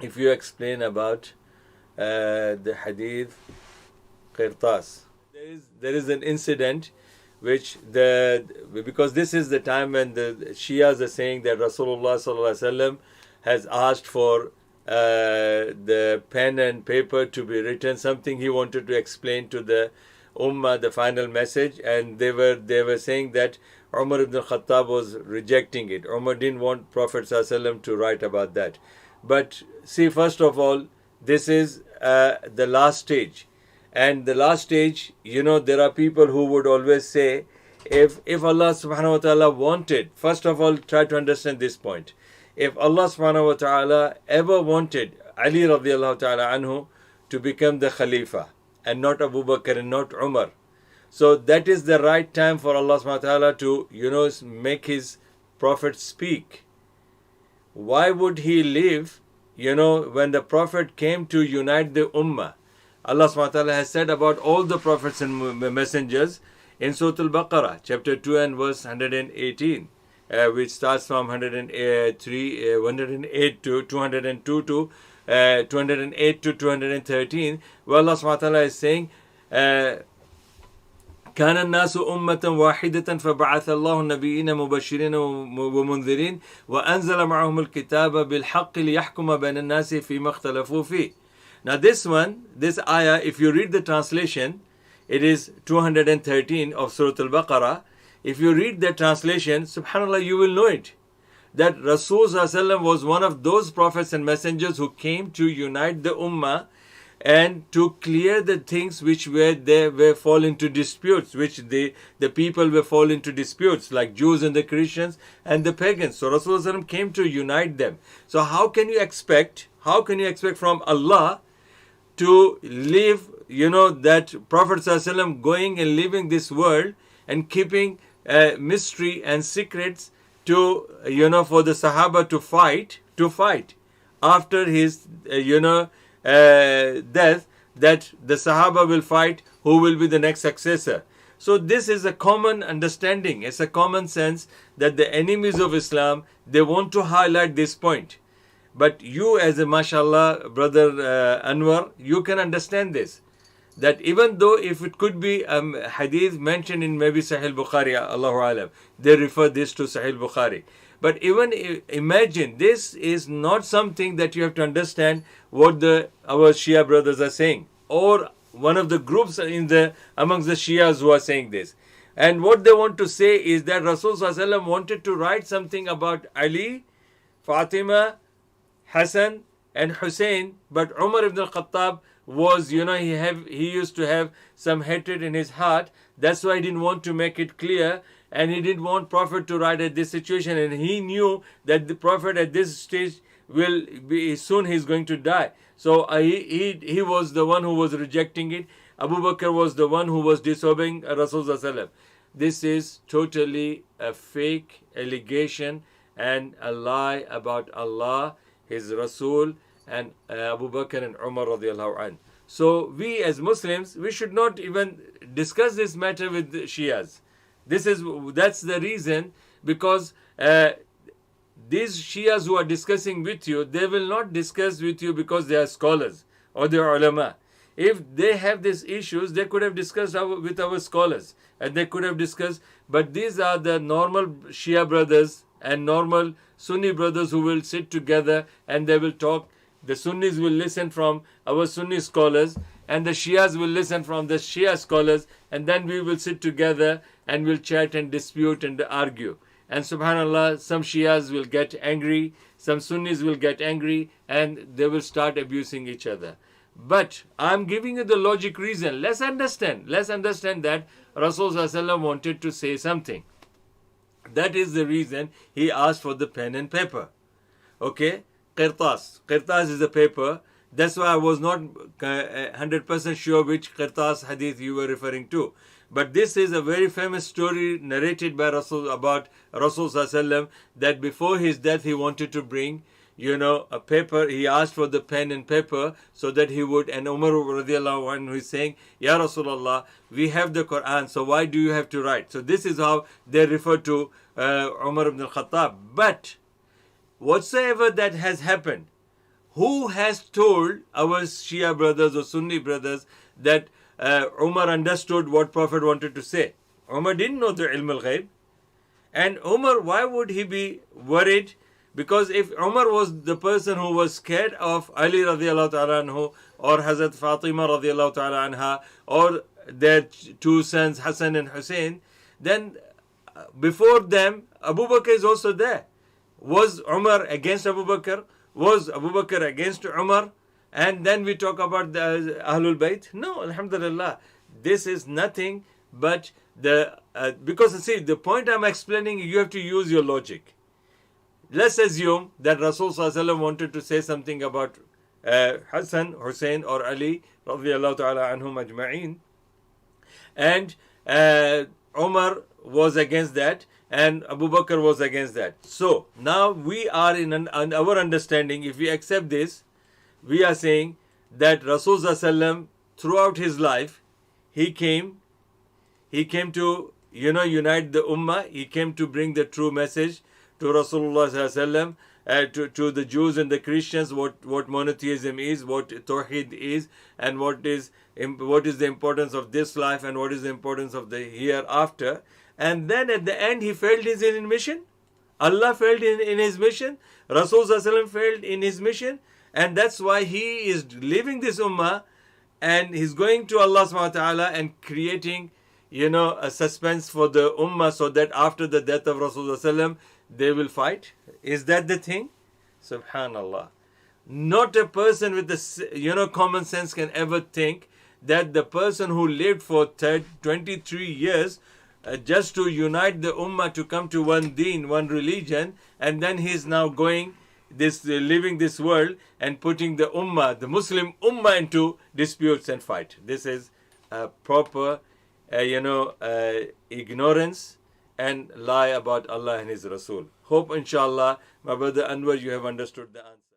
if you explain about the hadith Qirtas. There is an incident which because this is the time when the Shias are saying that Rasulullah sallallahu alaihi wasallam has asked for the pen and paper to be written, something he wanted to explain to the Ummah, the final message, and they were saying that Umar ibn Khattab was rejecting it. Umar didn't want Prophet sallallahu alaihi wasallam to write about that. But see, first of all, this is the last stage. And the last stage, there are people who would always say, if Allah subhanahu wa ta'ala wanted, first of all, try to understand this point. If Allah subhanahu wa ta'ala ever wanted Ali radiallahu ta'ala anhu to become the Khalifa, and not Abu Bakr and not Umar, so that is the right time for Allah subhanahu wa ta'ala to, make his Prophet speak. Why would he leave, when the Prophet came to unite the Ummah? Allah subhanahu wa ta'ala has said about all the prophets and messengers in Surah Al-Baqarah, chapter 2 and verse 118, which starts from 108 to 202 to 208 to 213, where Allah subhanahu wa ta'ala is saying, كان الناس أمة واحدة فبعث الله النبيين مبشرين ومنذرين وأنزل معهم الكتاب بالحق ليحكم بين الناس فيما اختلفوا فيه. Now this ayah, if you read the translation, it is 213 of Surah Al-Baqarah. If you read the translation, subhanAllah, you will know it. That Rasul ﷺ was one of those prophets and messengers who came to unite the Ummah and to clear the things which were fall into disputes, which the people were fall into disputes, like Jews and the Christians and the pagans. So Rasul ﷺ came to unite them. So how can you expect from Allah to leave, that Prophet ﷺ going and leaving this world and keeping mystery and secrets to, for the Sahaba to fight after his, death, that the Sahaba will fight who will be the next successor. So this is a common understanding. It's a common sense that the enemies of Islam, they want to highlight this point. But you as a mashallah brother Anwar, you can understand this. That even though if it could be a hadith mentioned in maybe Sahih Bukhari, Allahu Alam, they refer this to Sahih Bukhari. But even imagine, this is not something that you have to understand what our Shia brothers are saying, or one of the groups amongst the Shias who are saying this. And what they want to say is that Rasulullah wanted to write something about Ali, Fatima, Hassan and Hussein, but Umar ibn al-Khattab was, he used to have some hatred in his heart. That's why he didn't want to make it clear, and he didn't want Prophet to write at this situation, and he knew that the Prophet at this stage will be soon he's going to die. So he was the one who was rejecting it. Abu Bakr was the one who was disobeying Rasulullah. This is totally a fake allegation and a lie about Allah, His Rasul, and Abu Bakr and Umar radiallahu anh. So we as Muslims, we should not even discuss this matter with the Shias. That's the reason, because these Shias who are discussing with you, they will not discuss with you because they are scholars or they are ulama. If they have these issues, they could have discussed with our scholars, and they could have discussed. But these are the normal Shia brothers and normal Sunni brothers who will sit together and they will talk. The Sunnis will listen from our Sunni scholars, and the Shias will listen from the Shia scholars, and then we will sit together and we'll chat and dispute and argue. And subhanAllah, some Shias will get angry, some Sunnis will get angry, and they will start abusing each other. But I'm giving you the logic reason. Let's understand that Rasulullah wanted to say something. That is the reason he asked for the pen and paper. Okay? Qirtas. Qirtas is a paper. That's why I was not 100% sure which Qirtas hadith you were referring to. But this is a very famous story narrated by Rasul about Rasul that before his death he wanted to bring, a paper. He asked for the pen and paper so that he would. And Umar radiallahu anhu is saying, Ya Rasulullah, we have the Quran, so why do you have to write? So this is how they refer to Umar ibn al-Khattab. But whatsoever that has happened, who has told our Shia brothers or Sunni brothers that Umar understood what Prophet wanted to say? Umar didn't know the ilm al-ghaib. And Umar, why would he be worried? Because if Umar was the person who was scared of Ali radiallahu ta'ala anhu, or Hazrat Fatima radiallahu ta'ala anha, or their two sons Hassan and Hussein, then before them Abu Bakr is also there. Was Umar against Abu Bakr? Was Abu Bakr against Umar? And then we talk about the Ahlul Bayt? No, alhamdulillah. This is nothing but because see, the point I'm explaining, you have to use your logic. Let's assume that Rasul Sallallahu Alaihi Wasallam wanted to say something about Hassan, Hussein or Ali radiallahu ta'ala anhum ajma'een, and Umar was against that and Abu Bakr was against that. So now we are in our understanding, if we accept this, we are saying that Rasul Sallallahu Alaihi Wasallam throughout his life, he came to unite the ummah. He came to bring the true message to Rasulullah Sallallahu Alaihi Wasallam, to the Jews and the Christians, what monotheism is, what Tawheed is, and what is the importance of this life and what is the importance of the hereafter. And then at the end he failed in his mission. Allah failed in his mission. Rasul Sallallahu Alaihi Wasallam failed in his mission. And that's why he is leaving this ummah and he's going to Allah subhanahu wa ta'ala and creating a suspense for the ummah so that after the death of Rasulullah sallam, they will fight. Is that the thing? Subhanallah. Not a person with the common sense can ever think that the person who lived for 23 years just to unite the ummah to come to one deen, one religion, and then he is now leaving this world and putting the ummah, the Muslim ummah, into disputes and fight. This is a proper ignorance and lie about Allah and His Rasul. Hope inshallah, my brother Anwar, you have understood the answer.